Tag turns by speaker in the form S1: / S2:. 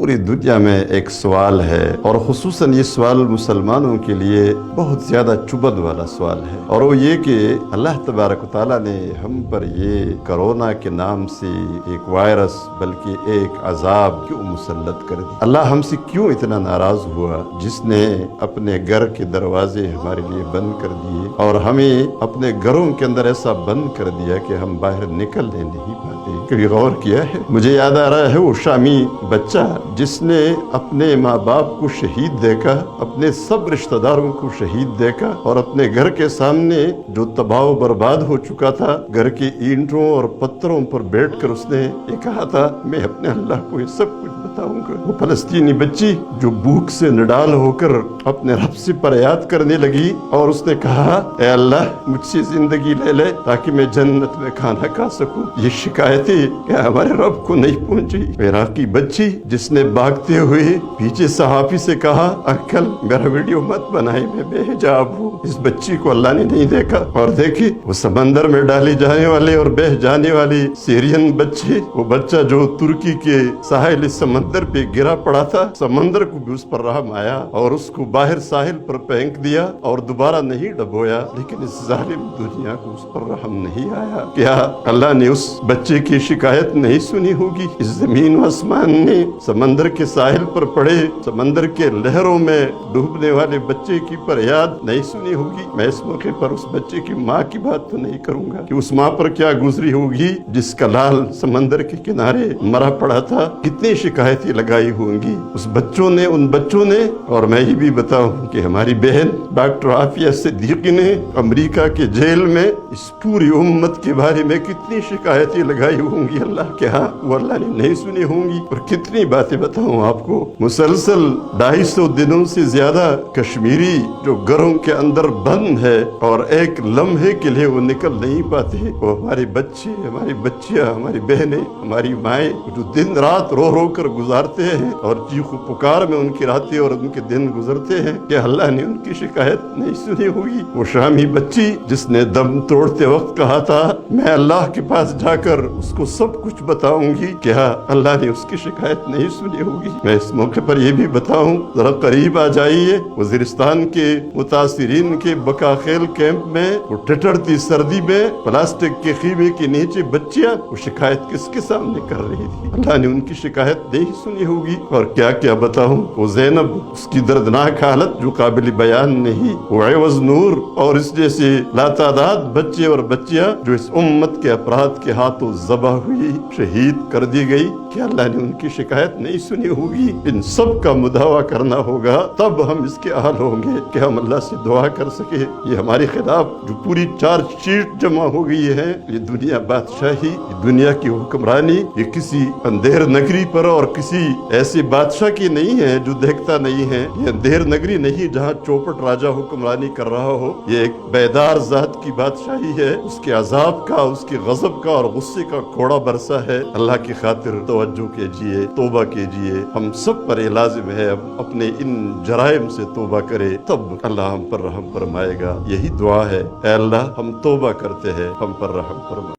S1: पूरी दुनिया में एक सवाल है, और खुसूसन ये सवाल मुसलमानों के लिए बहुत ज़्यादा चुभन वाला सवाल है, और वो ये कि अल्लाह तबारक व तआला ने हम पर ये कोरोना के नाम से एक वायरस बल्कि एक अजाब क्यों मुसल्लत कर दी। अल्लाह हमसे क्यों इतना नाराज हुआ जिसने अपने घर के दरवाजे हमारे लिए बंद कर दिए और हमें अपने घरों के अंदर ऐसा बंद कर दिया कि हम बाहर निकलने नहीं पाते। कभी गौर किया है? मुझे याद आ रहा है वो शामी बच्चा जिसने अपने माँ बाप को शहीद देखा, अपने सब रिश्तेदारों को शहीद देखा, और अपने घर के सामने जो तबाह बर्बाद हो चुका था, घर के ईंटों और पत्थरों पर बैठकर उसने ये कहा था, मैं अपने अल्लाह को ये सब कुछ बताऊंगा। वो फलस्तीनी बच्ची जो भूख से निडाल होकर अपने रब से फरियाद करने लगी और उसने कहा, ऐ अल्लाह मुझसे जिंदगी ले ले ताकि मैं जन्नत में खाना खा सकूं। ये शिकायतें क्या हमारे रब को नहीं पहुंची? इराकी बच्ची जिसने भागते हुए पीछे सहाफी से कहा, अंकल मेरा वीडियो मत बनाए, मैं बेहिजाब हूँ। इस बच्ची को अल्लाह ने नहीं देखा, और देखी वो समंदर में डाली जाने वाले और बह जाने वाली सीरियन बच्ची, वो बच्चा जो तुर्की के साहिल समंदर पे गिरा पड़ा था, समंदर को भी उस पर रहम आया और उसको बाहर साहिल पर फेंक दिया और दोबारा नहीं डबोया, लेकिन इस जालिम दुनिया को उस पर रहम नहीं आया। क्या अल्लाह ने उस बच्चे की शिकायत नहीं सुनी होगी? इस जमीन व आसमान ने समंदर के साहिल पर पड़े, समंदर के लहरों में डूबने वाले बच्चे की फरियाद नहीं सुनी होगी? मैं इस मौके पर उस बच्चे की माँ की बात तो नहीं करूंगा कि उस माँ पर क्या गुजरी होगी जिसका लाल समंदर के किनारे मरा पड़ा था। कितनी शिकायतें लगाई होंगी उस बच्चों ने, उन बच्चों ने। और मैं ये भी बताऊं कि हमारी बहन डॉक्टर आफिया सिद्दीकी ने अमेरिका के जेल में इस पूरी उम्मत के बारे में कितनी शिकायतें लगाई होंगी। अल्लाह के हाँ वो अल्लाह ने नहीं सुनी होंगी। और कितनी बातें बताऊं आपको, मुसलसल 250 दिनों से ज्यादा कश्मीरी जो घरों के अंदर बंद है और एक लम्हे के लिए वो निकल नहीं पाते। वो हमारे बच्चे, हमारी बच्चियां, हमारी बहनें, हमारी माएँ जो दिन रात रो रो कर गुजारते हैं और चीखो पुकार में उनकी रातें और उनके दिन गुजरते हैं, कि अल्लाह ने उनकी शिकायत नहीं सुनी होगी। वो शामी बच्ची जिसने दम तोड़ते वक्त कहा था, मैं अल्लाह के पास जाकर उसको सब कुछ बताऊंगी, क्या अल्लाह ने उसकी शिकायत नहीं सुनी होगी? मैं इस मौके पर यह भी बताऊं, जरा करीब आ जाइए, वजीरिस्तान के मुतासिरीन के बकाखेल कैंप में वो ठिठुरती सर्दी में प्लास्टिक के खीमे के नीचे बच्चियां वो शिकायत किसके सामने कर रही थी? अल्लाह ने उनकी शिकायत नहीं सुनी होगी। और क्या क्या बताऊं, वो ज़ैनब, उसकी दर्दनाक हालत जो काबिल बयान नहीं, वो एवज नूर और इस जैसे लातादाद बच्चे और बच्चियां जो इस उम्मत के अपराध के हाथों ज़बह हुई, शहीद कर दी गई, क्या अल्लाह ने उनकी शिकायत नहीं सुनी होगी? इन सब का मुदावा करना होगा, तब हम इसके अहल होंगे कि हम अल्लाह से दुआ कर सके। ये हमारे खिलाफ जो पूरी चार्जशीट जमा हो गई है, ये दुनिया बादशाही, ये दुनिया की हुक्मरानी, ये किसी अंधेर नगरी पर और किसी ऐसे बादशाह की नहीं है जो देखता नहीं है। ये अंधेर नगरी नहीं जहाँ चौपट राजा हुक्मरानी कर रहा हो, ये एक बेदार जात की बादशाही है। उसके अजाब का, उसके गजब का और गुस्से का घोड़ा बरसा है। अल्लाह की खातिर तवज्जो कीजिए, तौबा कीजिए। हम सब पर लाजिम है अपने इन जराइम से तौबा करे, तब अल्लाह हम पर रहम फरमाएगा। यही दुआ है, ऐ अल्लाह हम तौबा करते हैं, हम पर रहम फरमा।